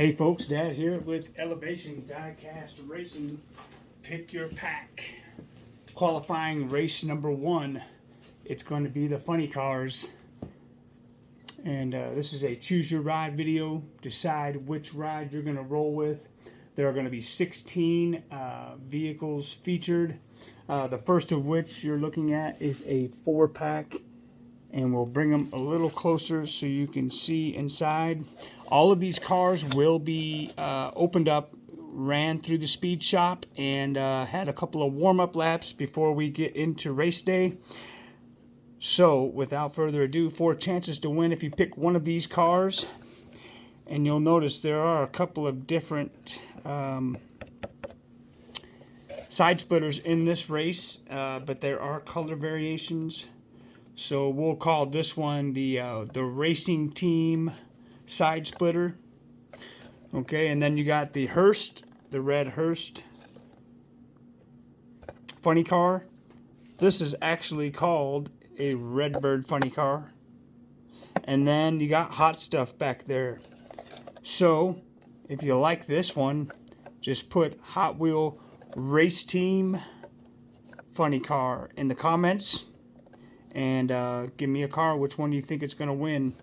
Hey folks, Dad here with Elevation Diecast Racing. Pick your pack. Qualifying race number 1. It's going to be the funny cars. And this is a choose your ride video. Decide which ride you're going to roll with. There are going to be 16 vehicles featured. The first of which you're looking at is a 4-pack. And we'll bring them a little closer so you can see inside. All of these cars will be opened up, ran through the speed shop, and had a couple of warm-up laps before we get into race day. So, without further ado, 4 chances to win if you pick one of these cars. And you'll notice there are a couple of different side splitters in this race, but there are color variations. So we'll call this one the racing team side splitter. Okay, and then you got the Hearst, the red Hearst funny car. This is actually called a Redbird funny car. And then you got Hot Stuff back there. So if you like this one, just put Hot Wheel Race Team funny car in the comments. And give me a car, which one do you think it's going to win.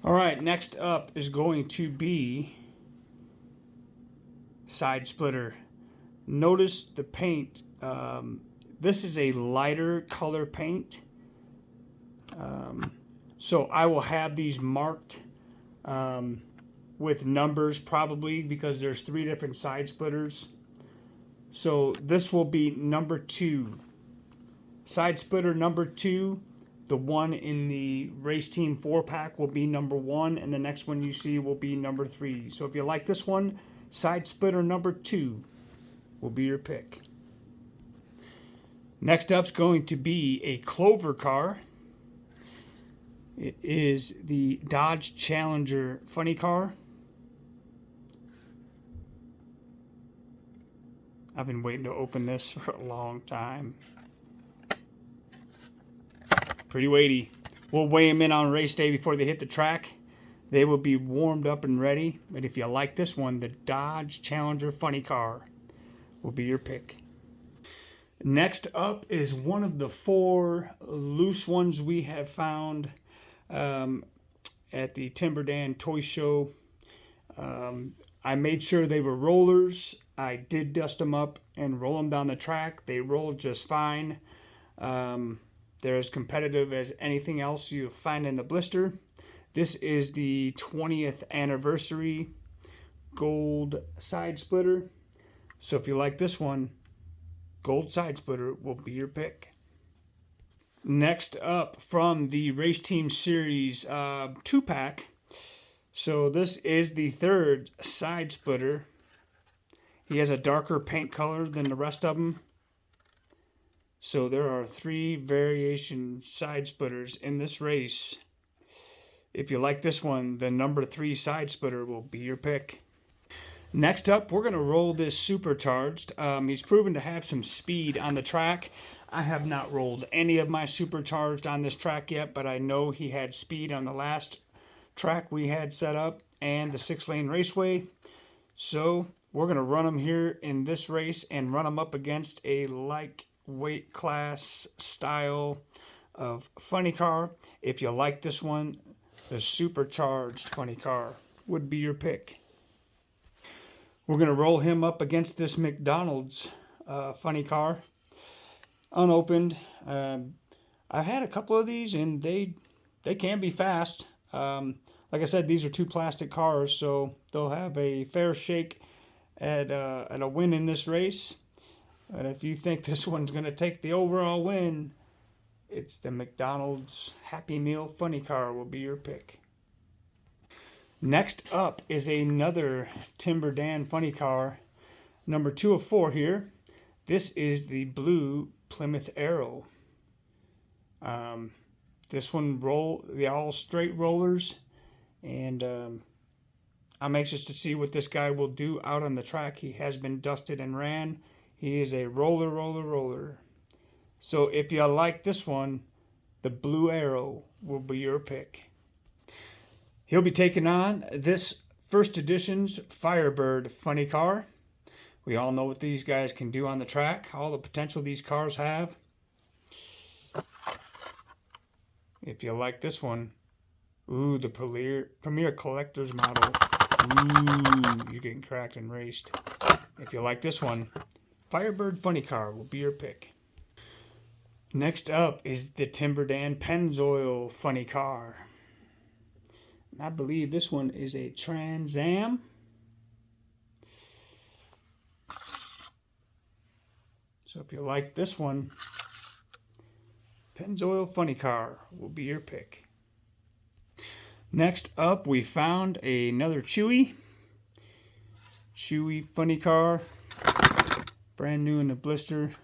Alright, next up is going to be side splitter. Notice the paint. This is a lighter color paint. So I will have these marked with numbers probably, because there's 3 different side splitters. So this will be number 2. Side splitter number 2, the one in the race team 4-pack will be number 1, and the next one you see will be number 3. So if you like this one, side splitter number 2 will be your pick. Next up's going to be a Clover car. It is the Dodge Challenger funny car. I've been waiting to open this for a long time. Pretty weighty. We'll weigh them in on race day before they hit the track. They will be warmed up and ready. But if you like this one, the Dodge Challenger funny car will be your pick. Next up is one of the 4 loose ones we have found at the Timber Dan Toy Show. I made sure they were rollers. I did dust them up and roll them down the track. They rolled just fine. They're as competitive as anything else you find in the blister. This is the 20th anniversary gold side splitter. So if you like this one, gold side splitter will be your pick. Next up from the Race Team Series 2-pack. So this is the 3rd side splitter. He has a darker paint color than the rest of them. So there are 3 variation side splitters in this race. If you like this one, the number 3 side splitter will be your pick. Next up, we're going to roll this supercharged. He's proven to have some speed on the track. I have not rolled any of my supercharged on this track yet, but I know he had speed on the last track we had set up and the 6-lane raceway. So we're going to run him here in this race and run him up against a weight class style of funny car. If you like this one, the supercharged funny car would be your pick. We're going to roll him up against this McDonald's funny car, unopened. I've had a couple of these and they can be fast. Like I said, these are 2 plastic cars, so they'll have a fair shake at a win in this race. But if you think this one's going to take the overall win, it's the McDonald's Happy Meal funny car will be your pick. Next up is another Timber Dan funny car, number 2 of 4 here. This is the blue Plymouth Arrow. This one they're all straight rollers, and I'm anxious to see what this guy will do out on the track. He has been dusted and ran. He is a roller. So if you like this one, the Blue Arrow will be your pick. He'll be taking on this first edition's Firebird funny car. We all know what these guys can do on the track, all the potential these cars have. If you like this one, ooh, the Premier Collector's model. Ooh, you're getting cracked and raced. If you like this one, Firebird funny car will be your pick. Next up is the Timberdan Pennzoil funny car. And I believe this one is a Trans Am. So if you like this one, Pennzoil funny car will be your pick. Next up, we found another Chewy funny car, brand new in the blister.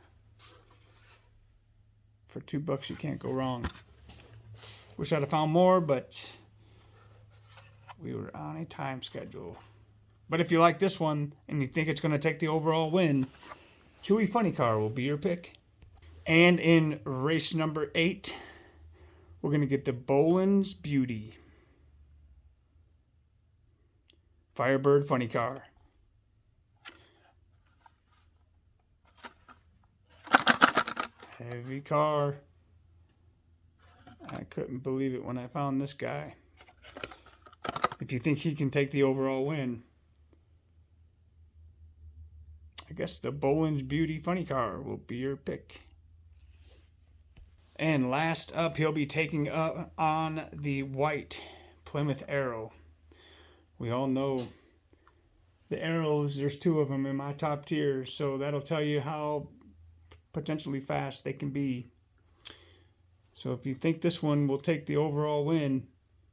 For $2 you can't go wrong. Wish I'd have found more, but we were on a time schedule. But if you like this one and you think it's going to take the overall win, Chewy funny car will be your pick. And in race number 8, we're going to get the Boland's Beauty Firebird funny car. Heavy car. I couldn't believe it when I found this guy. If you think he can take the overall win, I guess the Boland's Beauty funny car will be your pick. And last up, he'll be taking up on the white Plymouth Arrow. We all know the Arrows, there's 2 of them in my top tier, so that'll tell you how potentially fast they can be. So if you think this one will take the overall win,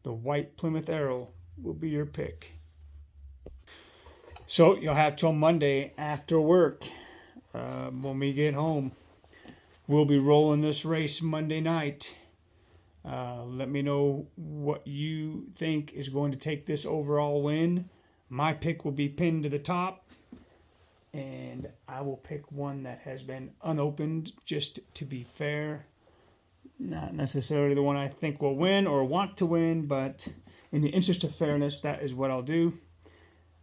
the white Plymouth Arrow will be your pick. So you'll have till Monday after work. When we get home, we'll be rolling this race Monday night. Let me know what you think is going to take this overall win. My pick will be pinned to the top, and I will pick one that has been unopened just to be fair. Not necessarily the one I think will win or want to win, but in the interest of fairness, that is what I'll do.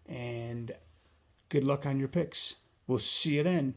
And good luck on your picks. We'll see you then.